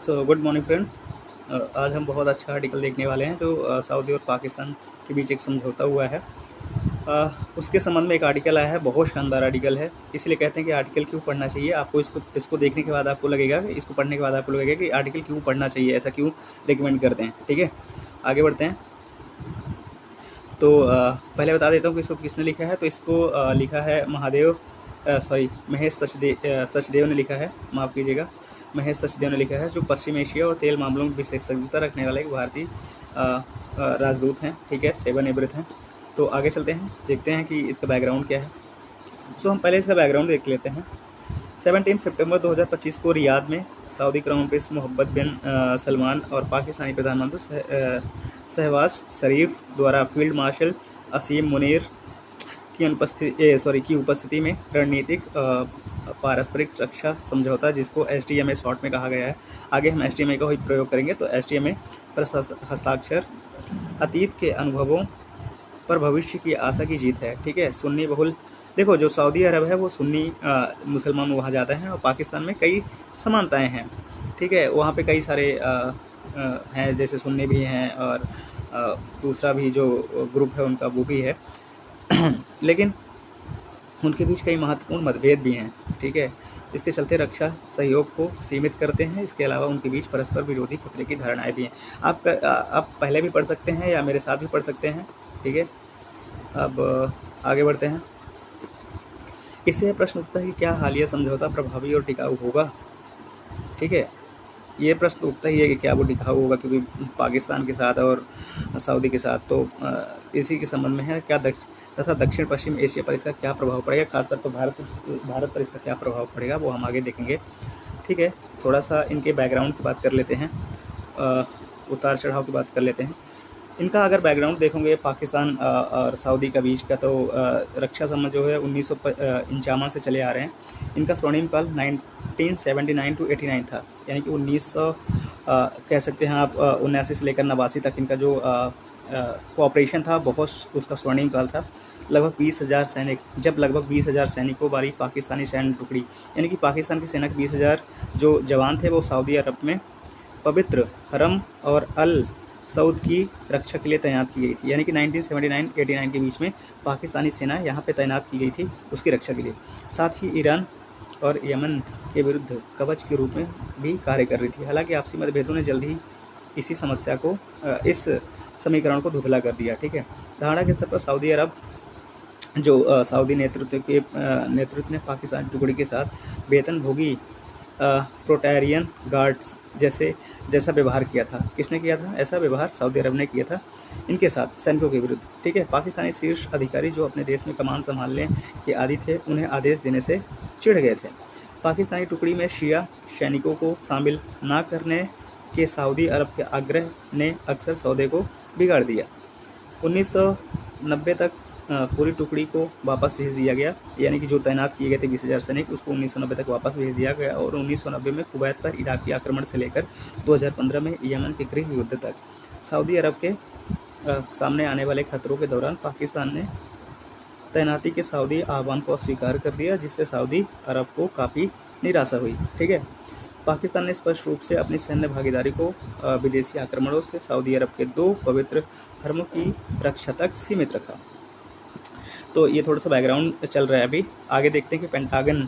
So good morning friend. आज हम बहुत अच्छा आर्टिकल देखने वाले हैं जो सऊदी और पाकिस्तान के बीच एक समझौता हुआ है। उसके संबंध में एक आर्टिकल आया है, बहुत शानदार आर्टिकल है। इसलिए कहते हैं कि आर्टिकल क्यों पढ़ना चाहिए। आपको इसको देखने के बाद आपको लगेगा कि इसको पढ़ने के बाद आपको लगेगा कि आर्टिकल क्यों पढ़ना चाहिए, ऐसा क्यों रिकमेंड करते हैं। ठीक है, आगे बढ़ते हैं। तो पहले बता देता हूँ कि इसको किसने लिखा है। तो इसको लिखा है महेश सचदेव ने लिखा है, माफ़ कीजिएगा, महेश सचदेव ने लिखा है, जो पश्चिम एशिया और तेल मामलों में विशेषज्ञता रखने वाले एक भारतीय राजदूत हैं। ठीक है, सेवानिवृत्त हैं। तो आगे चलते हैं, देखते हैं कि इसका बैकग्राउंड क्या है। सो हम पहले इसका बैकग्राउंड देख लेते हैं। 17 सितंबर 2025 को रियाद में सऊदी क्राउन प्रिंस मोहम्मद बिन सलमान और पाकिस्तानी प्रधानमंत्री शहबाज शरीफ द्वारा फील्ड मार्शल असीम मुनीर की उपस्थिति में रणनीतिक पारस्परिक रक्षा समझौता, जिसको SDMA शॉर्ट में कहा गया है। आगे हम SDMA का ही प्रयोग करेंगे। तो SDMA पर हस्ताक्षर अतीत के अनुभवों पर भविष्य की आशा की जीत है। ठीक है, सुन्नी बहुल, देखो जो सऊदी अरब है वो सुन्नी मुसलमान वहाँ ज़्यादा हैं, और पाकिस्तान में कई समानताएं हैं। ठीक है, वहाँ पे कई सारे हैं, जैसे सुन्नी भी हैं और दूसरा भी जो ग्रुप है उनका वो भी है लेकिन उनके बीच कई महत्वपूर्ण मतभेद भी हैं। ठीक है, इसके चलते रक्षा सहयोग को सीमित करते हैं। इसके अलावा उनके बीच परस्पर विरोधी खतरे की धारणाएं भी हैं। आप पहले भी पढ़ सकते हैं या मेरे साथ भी पढ़ सकते हैं। ठीक है, अब आगे बढ़ते हैं। इससे प्रश्न उठता है कि क्या हालिया समझौता प्रभावी और टिकाऊ होगा। ठीक है, ये प्रश्न उठता ही है कि क्या वो टिकाऊ होगा, क्योंकि पाकिस्तान के साथ और सऊदी के साथ तो इसी के संबंध में है। क्या दक्षिण पश्चिम एशिया पर इसका क्या प्रभाव पड़ेगा, खासतौर पर भारत पर इसका क्या प्रभाव पड़ेगा, वो हम आगे देखेंगे। ठीक है, थोड़ा सा इनके बैकग्राउंड की बात कर लेते हैं, उतार चढ़ाव की बात कर लेते हैं। इनका अगर बैकग्राउंड देखोगे पाकिस्तान और सऊदी का बीच का, तो रक्षा संबंध जो है 1951 से चले आ रहे हैं। इनका स्वर्णिम काल 1979 to 89 था, यानी कि 1900 कह सकते हैं आप 79 से लेकर 89 तक इनका जो कोऑपरेशन था, बहुत उसका स्वर्णिम काल था। लगभग 20,000 सैनिक, जब लगभग 20,000 सैनिकों वाली पाकिस्तानी सैन्य टुकड़ी, यानी कि पाकिस्तान की सेना के 20,000 जो जवान थे वो सऊदी अरब में पवित्र हरम और अल सऊद की रक्षा के लिए तैनात की गई थी। यानी कि 1979-89 के बीच में पाकिस्तानी सेना यहाँ पे तैनात की गई थी उसकी रक्षा के लिए। साथ ही ईरान और यमन के विरुद्ध कवच के रूप में भी कार्य कर रही थी। हालांकि आपसी मतभेदों ने जल्द ही इसी समस्या को इस समीकरण को धुंधला कर दिया। ठीक है, धारणा के स्तर पर सऊदी अरब जो सऊदी नेतृत्व ने पाकिस्तानी टुकड़ी के साथ वेतनभोगी प्रोटैरियन गार्ड्स जैसा व्यवहार किया था। किसने किया था ऐसा व्यवहार? सऊदी अरब ने किया था इनके साथ, सैनिकों के विरुद्ध। ठीक है, पाकिस्तानी शीर्ष अधिकारी जो अपने देश में कमान संभालने के आदी थे, उन्हें आदेश देने से चिढ़ गए थे। पाकिस्तानी टुकड़ी में शिया सैनिकों को शामिल न करने के सऊदी अरब के आग्रह ने अक्सर सौदे को बिगाड़ दिया। 1990 तक पूरी टुकड़ी को वापस भेज दिया गया, यानी कि जो तैनात किए गए थे 20,000 सैनिक, उसको 1990 तक वापस भेज दिया गया। और 1990 में कुवैत पर इराकी आक्रमण से लेकर 2015 में यमन के गृह युद्ध तक सऊदी अरब के सामने आने वाले खतरों के दौरान पाकिस्तान ने तैनाती के सऊदी आह्वान को अस्वीकार कर दिया, जिससे सऊदी अरब को काफ़ी निराशा हुई। ठीक है, पाकिस्तान ने स्पष्ट रूप से अपनी सैन्य भागीदारी को विदेशी आक्रमणों से सऊदी अरब के 2 पवित्र हरमों की रक्षा तक सीमित रखा। तो ये थोड़ा सा बैकग्राउंड चल रहा है। अभी आगे देखते हैं कि पेंटागन,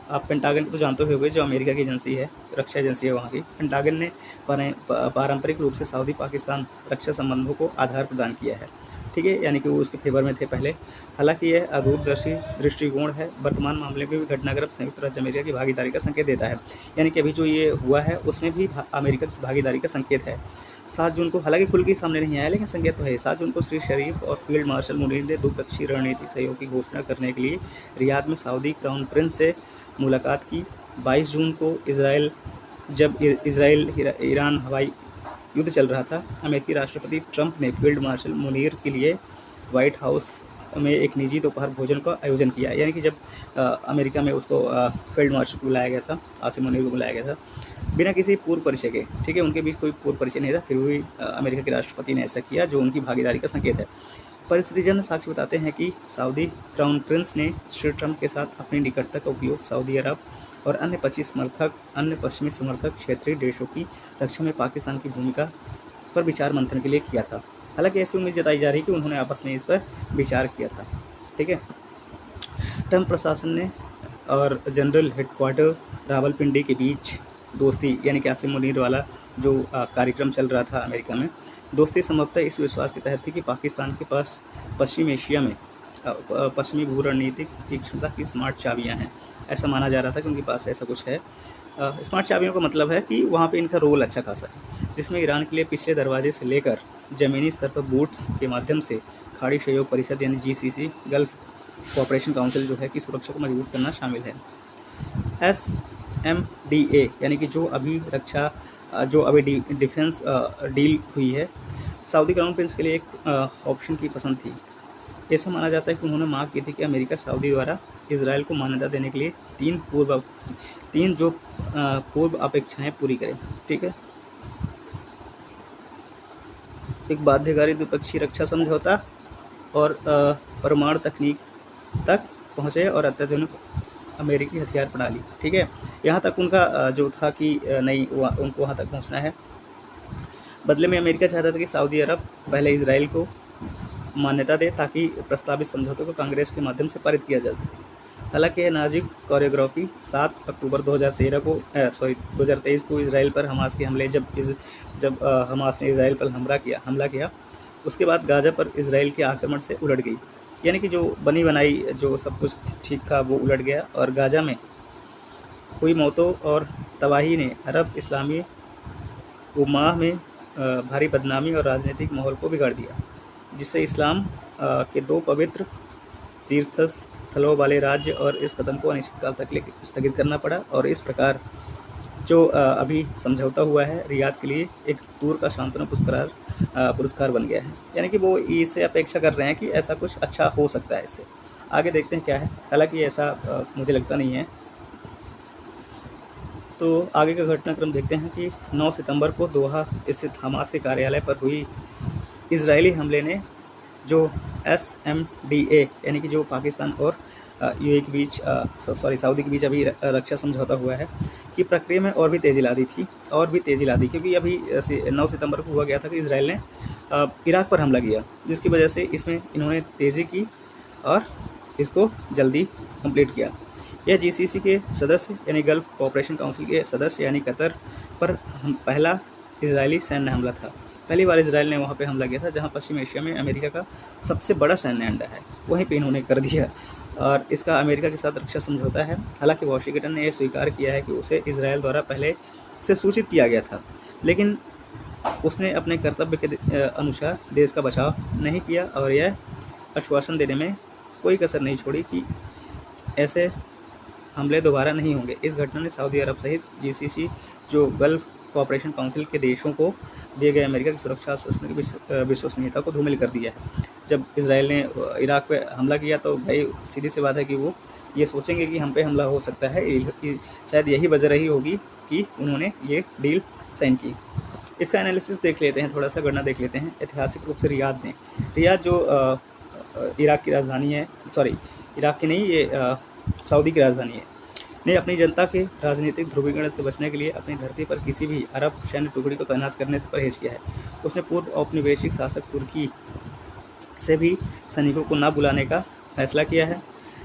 आप पेंटागन को तो जानते होंगे, जो अमेरिका की एजेंसी है, रक्षा एजेंसी है वहाँ की। पेंटागन ने पारंपरिक रूप से सऊदी पाकिस्तान रक्षा संबंधों को आधार प्रदान किया है। ठीक है, यानी कि वो उसके फेवर में थे पहले। हालांकि यह अदूरदर्शी दृष्टिकोण है, वर्तमान मामले में भी घटनाक्रम संयुक्त राज्य अमेरिका की भागीदारी का संकेत देता है। यानी कि अभी जो ये हुआ है उसमें भी अमेरिका की भागीदारी का संकेत है। 7 जून को, हालांकि खुल के सामने नहीं आया, लेकिन संकेत तो है। 7 जून को श्री शरीफ और फील्ड मार्शल मुनीर ने द्विपक्षीय रणनीतिक सहयोग की घोषणा करने के लिए रियाद में सऊदी क्राउन प्रिंस से मुलाकात की। 22 जून को जब इसराइल ईरान हवाई युद्ध चल रहा था, अमेरिकी राष्ट्रपति ट्रंप ने फील्ड मार्शल मुनीर के लिए व्हाइट हाउस में एक निजी दोपहर भोजन का आयोजन किया। यानी कि जब अमेरिका में उसको फील्ड मार्शल को बुलाया गया था, आसिम मुनीर को बुलाया गया था, बिना किसी पूर्व परिचय के। ठीक है, उनके बीच कोई पूर्व परिचय नहीं था, फिर भी अमेरिका के राष्ट्रपति ने ऐसा किया, जो उनकी भागीदारी का संकेत है। परिस्थितिजन्य साक्ष्य बताते हैं कि सऊदी क्राउन प्रिंस ने श्री ट्रंप के साथ अपनी निकटता का उपयोग सऊदी अरब और अन्य पश्चिमी समर्थक क्षेत्रीय देशों की रक्षा में पाकिस्तान की भूमिका पर विचार मंथन के लिए किया था। हालांकि ऐसी उम्मीद जताई जा रही है कि उन्होंने आपस में इस पर विचार किया था। ठीक है। ट्रंप प्रशासन ने और जनरल हेडक्वार्टर रावलपिंडी के बीच दोस्ती यानी कि आसिम मुनीर वाला जो कार्यक्रम चल रहा था अमेरिका में, दोस्ती संभवतः इस विश्वास के तहत थी कि पाकिस्तान के पास पश्चिम एशिया में पश्चिमी भू रणनीतिक तीक्ष्णता की स्मार्ट चाबियां हैं। ऐसा माना जा रहा था कि उनके पास ऐसा कुछ है। स्मार्ट चाबियों का मतलब है कि वहाँ पे इनका रोल अच्छा खासा है, जिसमें ईरान के लिए पिछले दरवाजे से लेकर ज़मीनी स्तर पर बूट्स के माध्यम से खाड़ी सहयोग परिषद यानी GCC गल्फ कोऑपरेशन काउंसिल जो है कि सुरक्षा को मजबूत करना शामिल है। SMDA यानी कि जो अभी डिफेंस डील हुई है, सऊदी क्राउन प्रिंस के लिए एक ऑप्शन की पसंद थी। ऐसा माना जाता है कि उन्होंने मांग की थी कि अमेरिका सऊदी द्वारा इसराइल को मान्यता देने के लिए तीन पूर्व अपेक्षाएं पूरी करे। ठीक है। एक बाध्यकारी द्विपक्षीय रक्षा समझौता और परमाणु तकनीक तक पहुँचे और अत्याधुनिक अमेरिकी हथियार प्रणाली। ठीक है। यहाँ तक उनका जो था कि नहीं उनको वहाँ तक पहुँचना है। बदले में अमेरिका चाहता था कि सऊदी अरब पहले इसराइल को मान्यता दे ताकि प्रस्तावित समझौते को कांग्रेस के माध्यम से पारित किया जा सके। हालांकि यह नाजुक कोरियोग्राफी 7 अक्टूबर 2023 को इसराइल पर हमास के हमले जब हमास ने इसराइल पर हमला किया उसके बाद गाजा पर इसराइल के आक्रमण से उलट गई। यानी कि जो बनी बनाई जो सब कुछ ठीक था वो उलट गया और गाजा में हुई मौतों और तबाही ने अरब इस्लामी उम्मा में भारी बदनामी और राजनीतिक माहौल को बिगाड़ दिया, जिससे इस्लाम के 2 पवित्र तीर्थ स्थलों वाले राज्य और इस कदम को अनिश्चितकाल तक स्थगित करना पड़ा। और इस प्रकार जो अभी समझौता हुआ है रियाद के लिए एक दूर का सांत्वना पुरस्कार बन गया है। यानी कि वो इससे अपेक्षा कर रहे हैं कि ऐसा कुछ अच्छा हो सकता है इससे। आगे देखते हैं क्या है। हालांकि ऐसा मुझे लगता नहीं है। तो आगे का घटनाक्रम देखते हैं कि 9 सितंबर को दोहा स्थित हमास के कार्यालय पर हुई इजरायली हमले ने जो SMDA यानी कि जो पाकिस्तान और यूएई के बीच सऊदी के बीच अभी रक्षा समझौता हुआ है की प्रक्रिया में और भी तेज़ी ला दी क्योंकि अभी 9 सितंबर को हुआ गया था कि इसराइल ने इराक पर हमला किया, जिसकी वजह से इसमें इन्होंने तेज़ी की और इसको जल्दी कंप्लीट किया। यह GCC के सदस्य यानी गल्फ कोऑपरेशन काउंसिल के सदस्य यानी कतर पर पहला इजरायली सैन्य हमला था। पहली बार इसराइल ने वहाँ पे हमला किया था जहाँ पश्चिम एशिया में अमेरिका का सबसे बड़ा सैन्य अड्डा है, वहीं पे इन्होंने कर दिया। और इसका अमेरिका के साथ रक्षा समझौता है। हालांकि वाशिंगटन ने यह स्वीकार किया है कि उसे इसराइल द्वारा पहले से सूचित किया गया था, लेकिन उसने अपने कर्तव्य के अनुसार देश का बचाव नहीं किया और यह आश्वासन देने में कोई कसर नहीं छोड़ी कि ऐसे हमले दोबारा नहीं होंगे। इस घटना ने सऊदी अरब सहित GCC जो गल्फ कोऑपरेशन काउंसिल के देशों को दिए गए अमेरिका की सुरक्षा आश्वासन की विश्वसनीयता को धूमिल कर दिया है। जब इसराइल ने इराक पे हमला किया तो भाई सीधी सी बात है कि वो ये सोचेंगे कि हम पे हमला हो सकता है। शायद यही वजह रही होगी कि उन्होंने ये डील साइन की। इसका एनालिसिस देख लेते हैं, थोड़ा सा गणना देख लेते हैं। ऐतिहासिक रूप से रियाद जो इराक की राजधानी है, सॉरी इराक की नहीं, ये सऊदी की राजधानी है, ने अपनी जनता के राजनीतिक ध्रुवीकरण से बचने के लिए अपनी धरती पर किसी भी अरब सैन्य टुकड़ी को तैनात करने से परहेज किया है। उसने पूर्व औपनिवेशिक शासक तुर्की से भी सैनिकों को न बुलाने का फैसला किया है।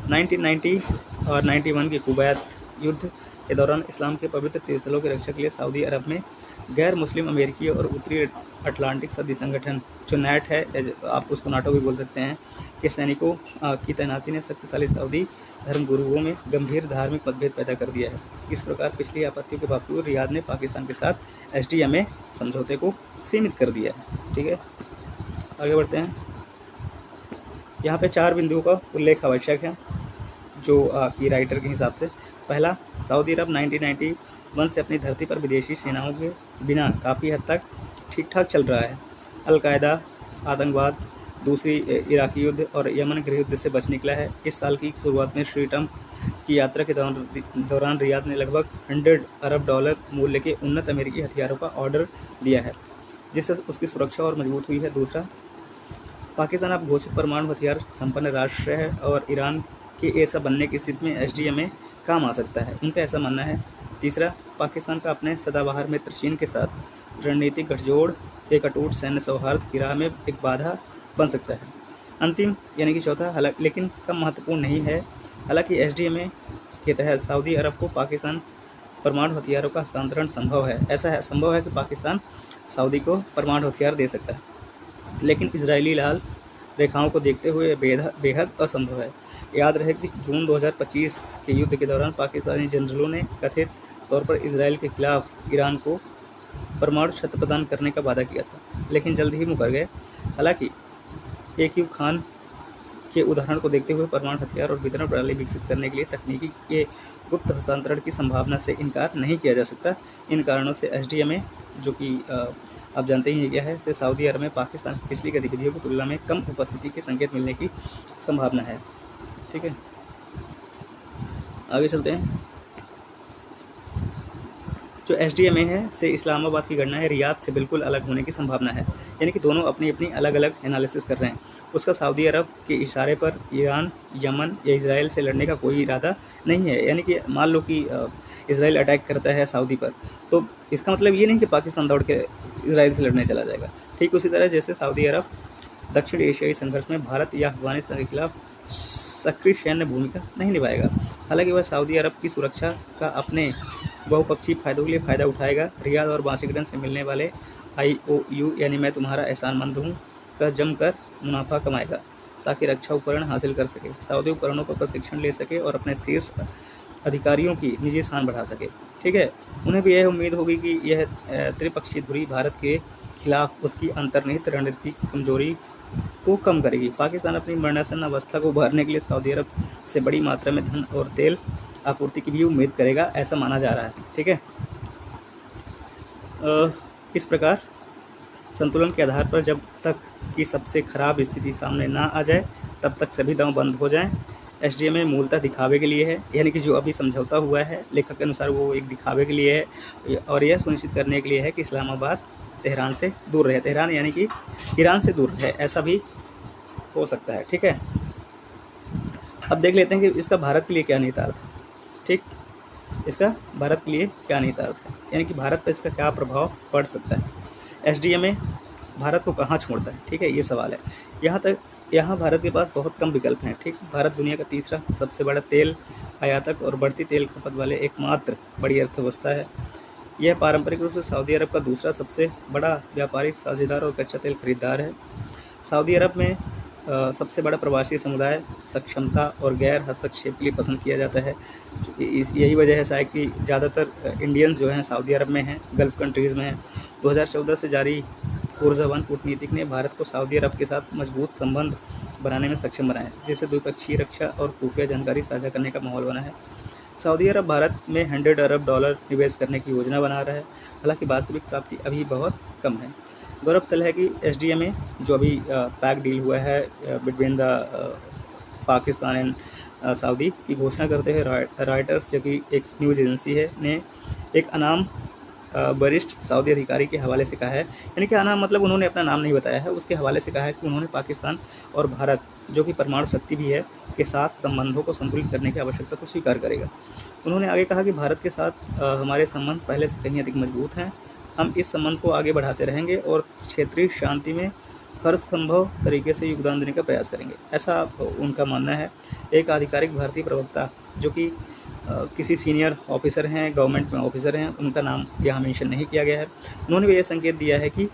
1990 और 91 के कुवैत युद्ध के दौरान इस्लाम के पवित्र तीर्थस्थलों की रक्षा के लिए सऊदी अरब में गैर मुस्लिम अमेरिकी और उत्तरी अटलांटिक सदी संगठन जो नैट है, आप उसको नाटो भी बोल सकते हैं, के सैनिकों की तैनाती ने शक्तिशाली सऊदी धर्मगुरुओं में गंभीर धार्मिक मतभेद पैदा कर दिया है। इस प्रकार पिछली आपत्तियों के बावजूद रियाद ने पाकिस्तान के साथ SDMA समझौते को सीमित कर दिया है। ठीक है, आगे बढ़ते हैं। यहाँ पे 4 बिंदुओं का उल्लेख आवश्यक है जो की राइटर के हिसाब से। पहला, सऊदी अरब 1991 से अपनी धरती पर विदेशी सेनाओं के बिना काफ़ी हद तक ठीक ठाक चल रहा है। अलकायदा, आतंकवाद, दूसरी इराकी युद्ध और यमन गृह युद्ध से बच निकला है। इस साल की शुरुआत में श्री ट्रंप की यात्रा के दौरान रियाद ने लगभग $100 अरब मूल्य के उन्नत अमेरिकी हथियारों का ऑर्डर दिया है, जिससे उसकी सुरक्षा और मजबूत हुई है। दूसरा, पाकिस्तान अब घोषित परमाणु हथियार संपन्न राष्ट्र है और ईरान के ऐसा बनने की स्थिति में SDMA काम आ सकता है, उनका ऐसा मानना है। तीसरा, पाकिस्तान का अपने सदाबहार मित्र चीन के साथ रणनीतिक गठजोड़ एक अटूट सैन्य सौहार्द की राह में एक बाधा बन सकता है। अंतिम यानी कि चौथा, हालांकि लेकिन कम महत्वपूर्ण नहीं है, हालांकि एसडीएमए के तहत सऊदी अरब को पाकिस्तान परमाणु हथियारों का हस्तांतरण संभव है। ऐसा है संभव है कि पाकिस्तान सऊदी को परमाणु हथियार दे सकता है, लेकिन इजरायली लाल रेखाओं को देखते हुए बेहद असंभव है। याद रहे कि जून 2025 के युद्ध के दौरान पाकिस्तानी जनरलों ने कथित तौर पर इसराइल के खिलाफ ईरान को परमाणु शस्त्र प्रदान करने का वादा किया था, लेकिन जल्द ही मुकर गए। हालांकि AQ खान के उदाहरण को देखते हुए परमाणु हथियार और वितरण प्रणाली विकसित करने के लिए तकनीकी के गुप्त हस्तांतरण की संभावना से इनकार नहीं किया जा सकता। इन कारणों से एसडीएमए, जो कि आप जानते ही क्या है, से सऊदी अरब में पाकिस्तान की पिछली गतिविधियों की तुलना में कम उपस्थिति के संकेत मिलने की संभावना है। ठीक है, आगे चलते हैं। जो एसडीएमए है से इस्लामाबाद की गणना है रियाद से बिल्कुल अलग होने की संभावना है, यानी कि दोनों अपनी अपनी अलग अलग एनालिसिस कर रहे हैं। उसका सऊदी अरब के इशारे पर ईरान, यमन या इजराइल से लड़ने का कोई इरादा नहीं है। यानी कि मान लो कि इजराइल अटैक करता है सऊदी पर, तो इसका मतलब ये नहीं कि पाकिस्तान दौड़ के इजराइल से लड़ने चला जाएगा। ठीक उसी तरह जैसे सऊदी अरब दक्षिण एशियाई संघर्ष में भारत या अफगानिस्तान के खिलाफ सक्रिय सैन्य भूमिका नहीं निभाएगा। हालांकि वह सऊदी अरब की सुरक्षा का अपने बहुपक्षीय फायदों के लिए फ़ायदा उठाएगा। रियाद और वाशिंगटन से मिलने वाले IOU यानी मैं तुम्हारा एहसानमंद हूँ का जमकर मुनाफा कमाएगा, ताकि रक्षा उपकरण हासिल कर सके, सऊदी उपकरणों का प्रशिक्षण ले सके और अपने शीर्ष अधिकारियों की निजी स्थान बढ़ा सके। ठीक है, उन्हें भी यह उम्मीद होगी कि यह त्रिपक्षीय धुरी भारत के खिलाफ उसकी अंतर्निहित रणनीतिक कमजोरी को कम करेगी। पाकिस्तान अपनी मरणासन अवस्था को उभारने के लिए सऊदी अरब से बड़ी मात्रा में धन और तेल आपूर्ति की भी उम्मीद करेगा, ऐसा माना जा रहा है। ठीक है, इस प्रकार संतुलन के आधार पर जब तक कि सबसे खराब स्थिति सामने ना आ जाए तब तक सभी दांव बंद हो जाएं। एसडीएमए मूलतः दिखावे के लिए है, यानी कि जो अभी समझौता हुआ है लेखक के अनुसार वो एक दिखावे के लिए है और यह सुनिश्चित करने के लिए है कि इस्लामाबाद तेहरान से दूर रहे। तेहरान यानी कि ईरान से दूर रहे, ऐसा भी हो सकता है। ठीक है, अब देख लेते हैं कि इसका भारत के लिए क्या निहितार्थ है। ठीक, इसका भारत के लिए क्या निहितार्थ है, यानी कि भारत पर इसका क्या प्रभाव पड़ सकता है। एसडीएमए भारत को कहाँ छोड़ता है, ठीक है, ये सवाल है। यहाँ भारत के पास बहुत कम विकल्प हैं। ठीक, भारत दुनिया का तीसरा सबसे बड़ा तेल आयातक और बढ़ती तेल खपत वाले एकमात्र बड़ी अर्थव्यवस्था है। यह पारंपरिक रूप से सऊदी अरब का दूसरा सबसे बड़ा व्यापारिक साझेदार और कच्चा तेल खरीदार है। सऊदी अरब में सबसे बड़ा प्रवासी समुदाय सक्षमता और गैर हस्तक्षेप के लिए पसंद किया जाता है। यही वजह है शायद कि ज़्यादातर इंडियंस जो हैं सऊदी अरब में हैं, गल्फ़ कंट्रीज़ में हैं। 2014 से जारी ऊर्जावान कूटनीतिक ने भारत को सऊदी अरब के साथ मजबूत संबंध बनाने में सक्षम बनाया, जिससे द्विपक्षीय रक्षा और खुफिया जानकारी साझा करने का माहौल बना है। सऊदी अरब भारत में $100 अरब निवेश करने की योजना बना रहा है, हालांकि वास्तविक प्राप्ति अभी बहुत कम है। गौरव तल है कि एसडीएमए जो अभी पैक डील हुआ है between the Pakistan and Saudi की घोषणा करते हुए रॉयटर्स, जो कि एक न्यूज़ एजेंसी है, ने एक अनाम वरिष्ठ सऊदी अधिकारी के हवाले से कहा है, यानी कि अनाम मतलब उन्होंने अपना नाम नहीं बताया है, उसके हवाले से कहा है कि उन्होंने पाकिस्तान और भारत, जो कि परमाणु शक्ति भी है, के साथ संबंधों को संतुलित करने की आवश्यकता को स्वीकार करेगा। उन्होंने आगे कहा कि भारत के साथ हमारे संबंध पहले से कहीं अधिक मजबूत हैं। हम इस संबंध को आगे बढ़ाते रहेंगे और क्षेत्रीय शांति में हर संभव तरीके से योगदान देने का प्रयास करेंगे, ऐसा उनका मानना है। एक आधिकारिक भारतीय प्रवक्ता, जो कि किसी सीनियर ऑफिसर हैं, गवर्नमेंट में ऑफिसर हैं, उनका नाम यहाँ मेंशन नहीं किया गया है, उन्होंने भी यह संकेत दिया है कि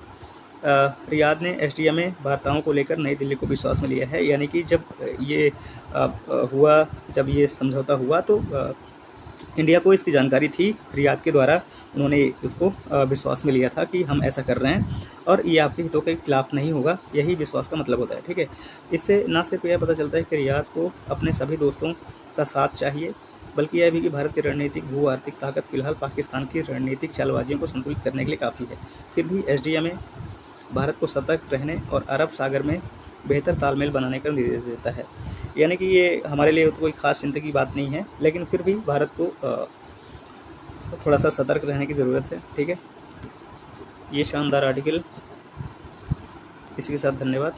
रियाद ने एसडीएमए वार्ताओं को लेकर नई दिल्ली को विश्वास में लिया है। यानी कि जब ये समझौता हुआ तो इंडिया को इसकी जानकारी थी, रियाद के द्वारा उन्होंने उसको विश्वास में लिया था कि हम ऐसा कर रहे हैं और ये आपके हितों के खिलाफ नहीं होगा, यही विश्वास का मतलब होता है। ठीक है, इससे न सिर्फ यह पता चलता है कि रियाद को अपने सभी दोस्तों का साथ चाहिए, बल्कि यह भी कि भारत की रणनीतिक भू आर्थिक ताकत फिलहाल पाकिस्तान की रणनीतिक चालबाजियों को संतुलित करने के लिए काफ़ी है। फिर भी एसडीएमए भारत को सतर्क रहने और अरब सागर में बेहतर तालमेल बनाने का निर्देश देता है। यानी कि ये हमारे लिए तो कोई ख़ास चिंता की बात नहीं है, लेकिन फिर भी भारत को थोड़ा सा सतर्क रहने की ज़रूरत है। ठीक है, ये शानदार आर्टिकल, इसी के साथ धन्यवाद।